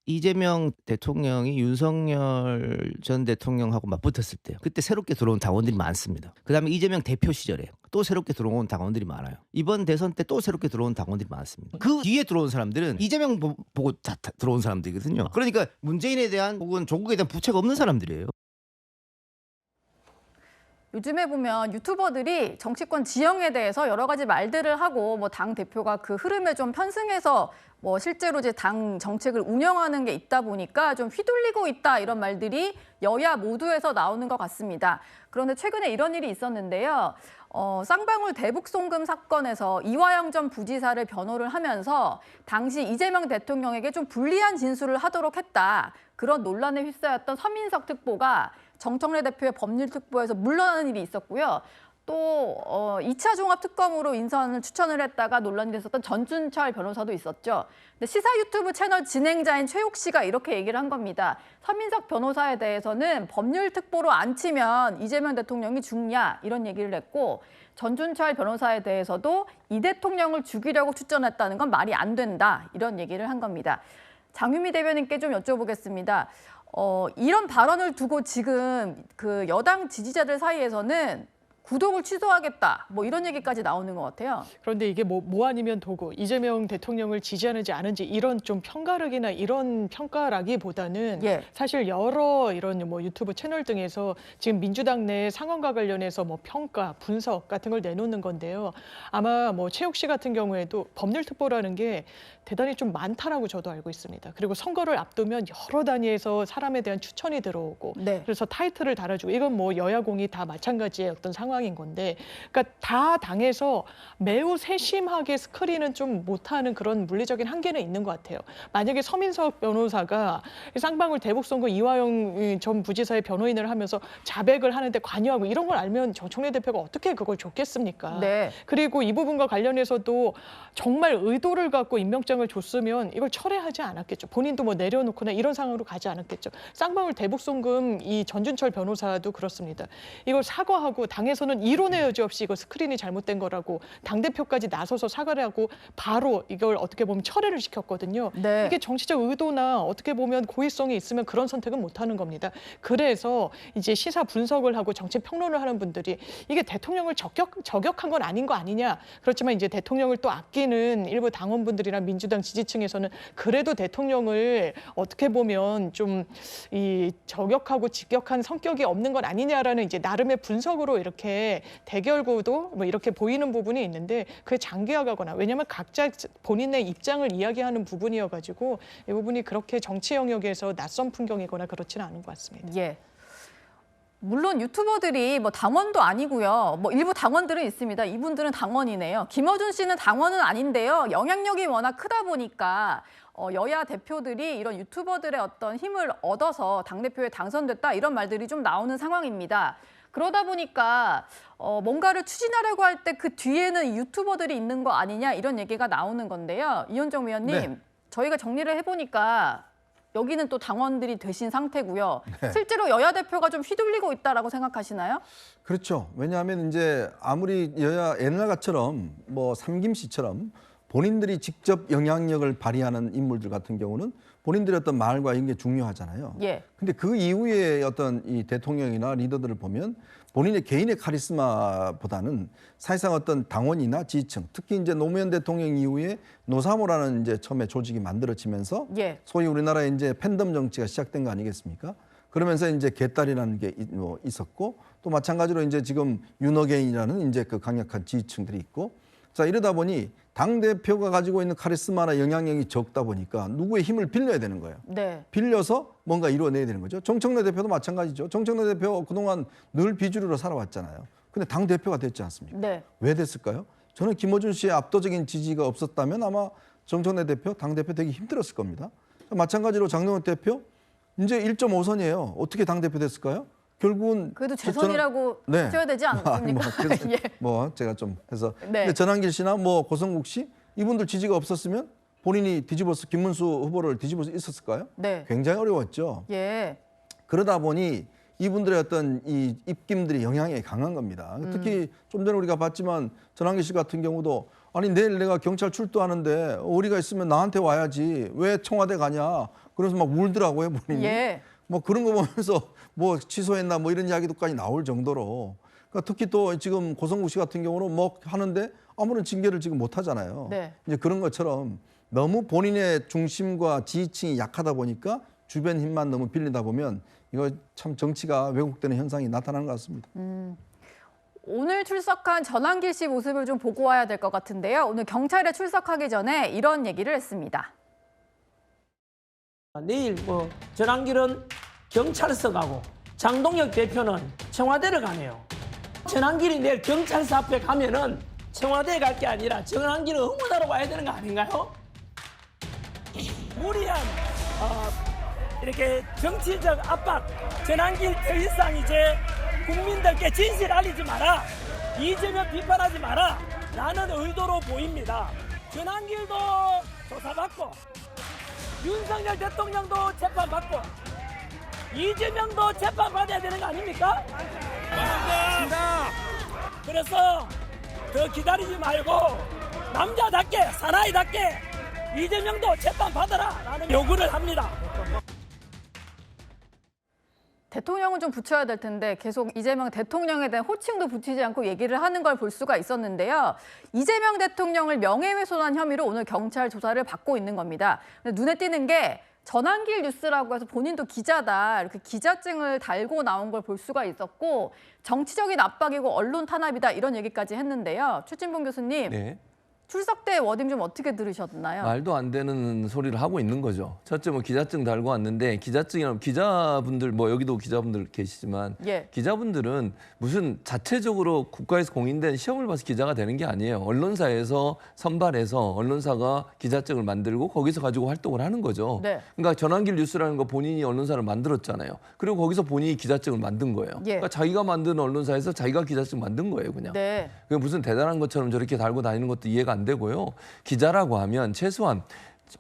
이재명 대통령이 윤석열 전 대통령하고 맞붙었을 때요. 그때 새롭게 들어온 당원들이 많습니다. 그다음에 이재명 대표 시절에 또 새롭게 들어온 당원들이 많아요. 이번 대선 때 또 새롭게 들어온 당원들이 많습니다. 그 뒤에 들어온 사람들은 이재명 보고 다 들어온 사람들이거든요. 그러니까 문재인에 대한 혹은 조국에 대한 부채가 없는 사람들이에요. 요즘에 보면 유튜버들이 정치권 지형에 대해서 여러 가지 말들을 하고 뭐 당 대표가 그 흐름에 좀 편승해서 뭐 실제로 이제 당 정책을 운영하는 게 있다 보니까 좀 휘둘리고 있다 이런 말들이 여야 모두에서 나오는 것 같습니다. 그런데 최근에 이런 일이 있었는데요. 쌍방울 대북송금 사건에서 이화영 전 부지사를 변호를 하면서 당시 이재명 대통령에게 좀 불리한 진술을 하도록 했다. 그런 논란에 휩싸였던 서민석 특보가 정청래 대표의 법률특보에서 물러나는 일이 있었고요. 또 2차 종합특검으로 인선을 추천을 했다가 논란이 됐었던 전준철 변호사도 있었죠. 근데 시사 유튜브 채널 진행자인 최욱 씨가 이렇게 얘기를 한 겁니다. 서민석 변호사에 대해서는 법률특보로 안 치면 이재명 대통령이 죽냐 이런 얘기를 했고 전준철 변호사에 대해서도 이 대통령을 죽이려고 추천했다는 건 말이 안 된다 이런 얘기를 한 겁니다. 장유미 대변인께 좀 여쭤보겠습니다. 이런 발언을 두고 지금 그 여당 지지자들 사이에서는 구독을 취소하겠다 뭐 이런 얘기까지 나오는 것 같아요. 그런데 이게 뭐 아니면 도구, 이재명 대통령을 지지하는지 아는지 이런 좀 편가르기나 이런 평가라기보다는 예. 사실 여러 이런 뭐 유튜브 채널 등에서 지금 민주당 내 상황과 관련해서 뭐 평가, 분석 같은 걸 내놓는 건데요. 아마 뭐 최욱 씨 같은 경우에도 법률특보라는 게 대단히 좀 많다라고 저도 알고 있습니다. 그리고 선거를 앞두면 여러 단위에서 사람에 대한 추천이 들어오고 네. 그래서 타이틀을 달아주고 이건 뭐 여야 공이 다 마찬가지의 어떤 상황인 건데 그러니까 다 당에서 매우 세심하게 스크린은 좀 못하는 그런 물리적인 한계는 있는 것 같아요. 만약에 서민석 변호사가 쌍방울 대북선거 이화영 전 부지사의 변호인을 하면서 자백을 하는데 관여하고 이런 걸 알면 정청래 대표가 어떻게 그걸 줬겠습니까? 네. 그리고 이 부분과 관련해서도 정말 의도를 갖고 임명장을 줬으면 이걸 철회하지 않았겠죠. 본인도 뭐 내려놓거나 이런 상황으로 가지 않았겠죠. 쌍방울 대북송금 이 전준철 변호사도 그렇습니다. 이걸 사과하고 당에서는 이론의 여지 없이 이거 스크린이 잘못된 거라고 당대표까지 나서서 사과를 하고 바로 이걸 어떻게 보면 철회를 시켰거든요. 네. 이게 정치적 의도나 어떻게 보면 고의성이 있으면 그런 선택은 못하는 겁니다. 그래서 이제 시사 분석을 하고 정치 평론을 하는 분들이 이게 대통령을 저격한 건 아닌 거 아니냐. 그렇지만 이제 대통령을 또 아끼는 일부 당원분들이나 민주당 지지층에서는 그래도 대통령을 어떻게 보면 좀 이 저격하고 직격한 성격이 없는 건 아니냐라는 이제 나름의 분석으로 이렇게 대결구도 뭐 이렇게 보이는 부분이 있는데 그게 장기화가거나 왜냐하면 각자 본인의 입장을 이야기하는 부분이어가지고 이 부분이 그렇게 정치 영역에서 낯선 풍경이거나 그렇지는 않은 것 같습니다. 예. 물론 유튜버들이 뭐 당원도 아니고요. 뭐 일부 당원들은 있습니다. 이분들은 당원이네요. 김어준 씨는 당원은 아닌데요. 영향력이 워낙 크다 보니까 여야 대표들이 이런 유튜버들의 어떤 힘을 얻어서 당대표에 당선됐다 이런 말들이 좀 나오는 상황입니다. 그러다 보니까 뭔가를 추진하려고 할 때 그 뒤에는 유튜버들이 있는 거 아니냐 이런 얘기가 나오는 건데요. 이현정 위원님, 네. 저희가 정리를 해보니까 여기는 또 당원들이 되신 상태고요. 네. 실제로 여야 대표가 좀 휘둘리고 있다라고 생각하시나요? 그렇죠. 왜냐하면 이제 아무리 여야 옛날같처럼 뭐 삼김씨처럼 본인들이 직접 영향력을 발휘하는 인물들 같은 경우는 본인들의 어떤 말과 이런 게 중요하잖아요. 예. 근데 그 이후에 어떤 이 대통령이나 리더들을 보면 본인의 개인의 카리스마보다는 사실상 어떤 당원이나 지지층, 특히 이제 노무현 대통령 이후에 노사모라는 이제 처음에 조직이 만들어지면서 예. 소위 우리나라에 이제 팬덤 정치가 시작된 거 아니겠습니까? 그러면서 이제 개딸이라는 게 있었고 또 마찬가지로 이제 지금 윤어게인이라는 이제 그 강력한 지지층들이 있고 자 이러다 보니 당 대표가 가지고 있는 카리스마나 영향력이 적다 보니까 누구의 힘을 빌려야 되는 거예요. 네. 빌려서 뭔가 이루어내야 되는 거죠. 정청래 대표도 마찬가지죠. 정청래 대표 그동안 늘 비주류로 살아왔잖아요. 근데 당 대표가 됐지 않습니까? 네. 왜 됐을까요? 저는 김어준 씨의 압도적인 지지가 없었다면 아마 정청래 대표, 당 대표 되기 힘들었을 겁니다. 마찬가지로 장동혁 대표 이제 1.5선이에요. 어떻게 당 대표 됐을까요? 결국은 그래도 재선이라고 네. 쳐야 되지 않습니까? 그래서 예. 뭐 제가 좀 해서 네. 근데 전한길 씨나 뭐 고성국 씨 이분들 지지가 없었으면 본인이 뒤집어서 김문수 후보를 뒤집어서 있었을까요? 네. 굉장히 어려웠죠. 예. 그러다 보니 이분들의 어떤 이 입김들이 영향이 강한 겁니다. 특히 좀 전에 우리가 봤지만 전한길 씨 같은 경우도 아니 내일 내가 경찰 출두하는데 의리가 있으면 나한테 와야지 왜 청와대 가냐. 그래서 막 울더라고요 본인이. 예. 뭐 그런 거 보면서 뭐 취소했나 뭐 이런 이야기도까지 나올 정도로. 그러니까 특히 또 지금 고성국 씨 같은 경우는 뭐 하는데 아무런 징계를 지금 못 하잖아요. 네. 이제 그런 것처럼 너무 본인의 중심과 지지층이 약하다 보니까 주변 힘만 너무 빌리다 보면 이거 참 정치가 왜곡되는 현상이 나타나는 것 같습니다. 오늘 출석한 전환길 씨 모습을 좀 보고 와야 될 것 같은데요. 오늘 경찰에 출석하기 전에 이런 얘기를 했습니다. 내일 전환길은 경찰서 가고 장동혁 대표는 청와대를 가네요. 전환길이 내일 경찰서 앞에 가면은 청와대에 갈 게 아니라 전환길을 응원하러 와야 되는 거 아닌가요? 무리한 이렇게 정치적 압박, 전환길 더 이상 이제 국민들께 진실 알리지 마라, 이재명 비판하지 마라 라는 의도로 보입니다. 전환길도 조사받고 윤석열 대통령도 재판받고 이재명도 재판받아야 되는 거 아닙니까? 맞습니다. 그래서 더 기다리지 말고 남자답게 사나이답게 이재명도 재판받아라 라는 요구를 합니다. 대통령은 좀 붙여야 될 텐데 계속 이재명 대통령에 대한 호칭도 붙이지 않고 얘기를 하는 걸 볼 수가 있었는데요. 이재명 대통령을 명예훼손한 혐의로 오늘 경찰 조사를 받고 있는 겁니다. 근데 눈에 띄는 게 전환길 뉴스라고 해서 본인도 기자다 이렇게 기자증을 달고 나온 걸 볼 수가 있었고 정치적인 압박이고 언론 탄압이다 이런 얘기까지 했는데요. 최진봉 교수님. 네. 출석 때 워딩 좀 어떻게 들으셨나요? 말도 안 되는 소리를 하고 있는 거죠. 첫째 기자증 달고 왔는데 기자증이랑 기자분들 여기도 기자분들 계시지만 예. 기자분들은 무슨 자체적으로 국가에서 공인된 시험을 봐서 기자가 되는 게 아니에요. 언론사에서 선발해서 언론사가 기자증을 만들고 거기서 가지고 활동을 하는 거죠. 네. 그러니까 전환길 뉴스라는 거 본인이 언론사를 만들었잖아요. 그리고 거기서 본인이 기자증을 만든 거예요. 예. 그러니까 자기가 만든 언론사에서 자기가 기자증 만든 거예요, 그냥. 네. 그게 무슨 대단한 것처럼 저렇게 달고 다니는 것도 이해가 안 되고요. 기자라고 하면 최소한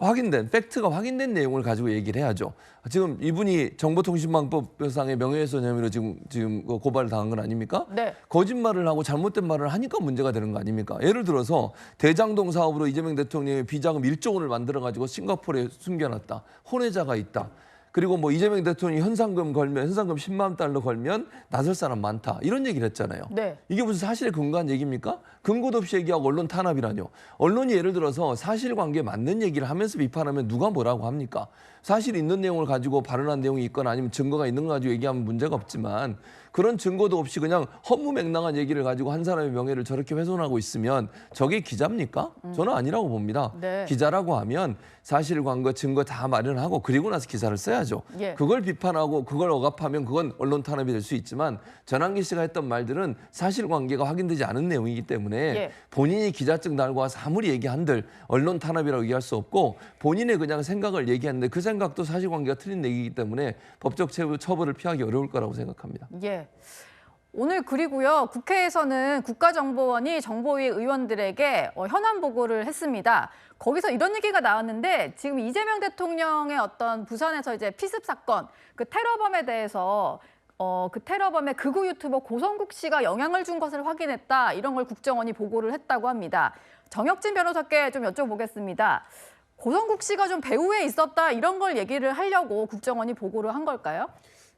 확인된 팩트가 확인된 내용을 가지고 얘기를 해야죠. 지금 이분이 정보통신망법상의 명예훼손 혐의로 지금 고발을 당한 건 아닙니까? 네. 거짓말을 하고 잘못된 말을 하니까 문제가 되는 거 아닙니까? 예를 들어서 대장동 사업으로 이재명 대통령이 비자금 1조 원을 만들어 가지고 싱가포르에 숨겨놨다. 혼외자가 있다. 그리고 이재명 대통령이 현상금 10만 달러 걸면 나설 사람 많다. 이런 얘기를 했잖아요. 네. 이게 무슨 사실에 근거한 얘기입니까? 근거도 없이 얘기하고 언론 탄압이라뇨. 언론이 예를 들어서 사실관계에 맞는 얘기를 하면서 비판하면 누가 뭐라고 합니까? 사실 있는 내용을 가지고 발언한 내용이 있거나 아니면 증거가 있는 거 가지고 얘기하면 문제가 없지만 그런 증거도 없이 그냥 허무맹랑한 얘기를 가지고 한 사람의 명예를 저렇게 훼손하고 있으면 저게 기자입니까? 저는 아니라고 봅니다. 네. 기자라고 하면 사실관계 증거 다 마련하고 그리고 나서 기사를 써야죠. 예. 그걸 비판하고 그걸 억압하면 그건 언론 탄압이 될 수 있지만 전환길 씨가 했던 말들은 사실관계가 확인되지 않은 내용이기 때문에 예. 본인이 기자증 달고 와서 아무리 얘기한들 언론 탄압이라고 얘기할 수 없고 본인의 그냥 생각을 얘기했는데 그 생각도 사실관계가 틀린 얘기이기 때문에 법적 처벌을 피하기 어려울 거라고 생각합니다. 예. 오늘 그리고요. 국회에서는 국가정보원이 정보위 의원들에게 현안 보고를 했습니다. 거기서 이런 얘기가 나왔는데 지금 이재명 대통령의 어떤 부산에서 이제 피습 사건, 그 테러범에 대해서 그 테러범의 극우 유튜버 고성국 씨가 영향을 준 것을 확인했다. 이런 걸 국정원이 보고를 했다고 합니다. 정혁진 변호사께 좀 여쭤보겠습니다. 고성국 씨가 좀 배후에 있었다 이런 걸 얘기를 하려고 국정원이 보고를 한 걸까요?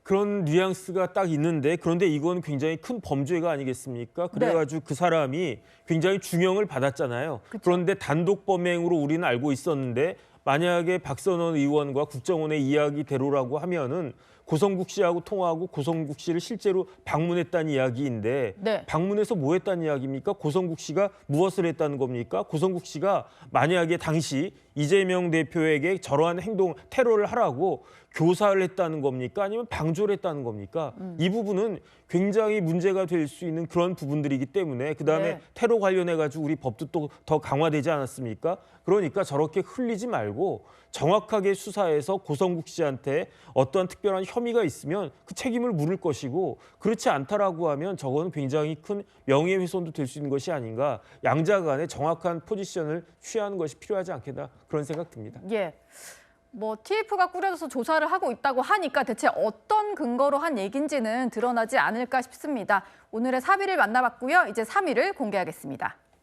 그런 뉘앙스가 딱 있는데 그런데 이건 굉장히 큰 범죄가 아니겠습니까? 그래가지고 그 사람이 굉장히 중형을 받았잖아요. 그쵸. 그런데 단독 범행으로 우리는 알고 있었는데 만약에 박선원 의원과 국정원의 이야기대로라고 하면은 고성국 씨하고 통화하고 고성국 씨를 실제로 방문했다는 이야기인데 네. 방문해서 뭐 했다는 이야기입니까? 고성국 씨가 무엇을 했다는 겁니까? 고성국 씨가 만약에 당시 이재명 대표에게 저러한 행동, 테러를 하라고 교사를 했다는 겁니까? 아니면 방조를 했다는 겁니까? 이 부분은 굉장히 문제가 될 수 있는 그런 부분들이기 때문에 그다음에 네. 테러 관련해가지고 우리 법도 또 더 강화되지 않았습니까? 그러니까 저렇게 흘리지 말고 정확하게 수사해서 고성국 씨한테 어떠한 특별한 혐의가 있으면 그 책임을 물을 것이고 그렇지 않다라고 하면 저거는 굉장히 큰 명예훼손도 될 수 있는 것이 아닌가. 양자 간에 정확한 포지션을 취하는 것이 필요하지 않겠나 그런 생각 듭니다. 예. TF가 꾸려져서 조사를 하고 있다고 하니까 대체 어떤 근거로 한 얘기인지는 드러나지 않을까 싶습니다. 오늘의 4위를 만나봤고요. 이제 3위를 공개하겠습니다.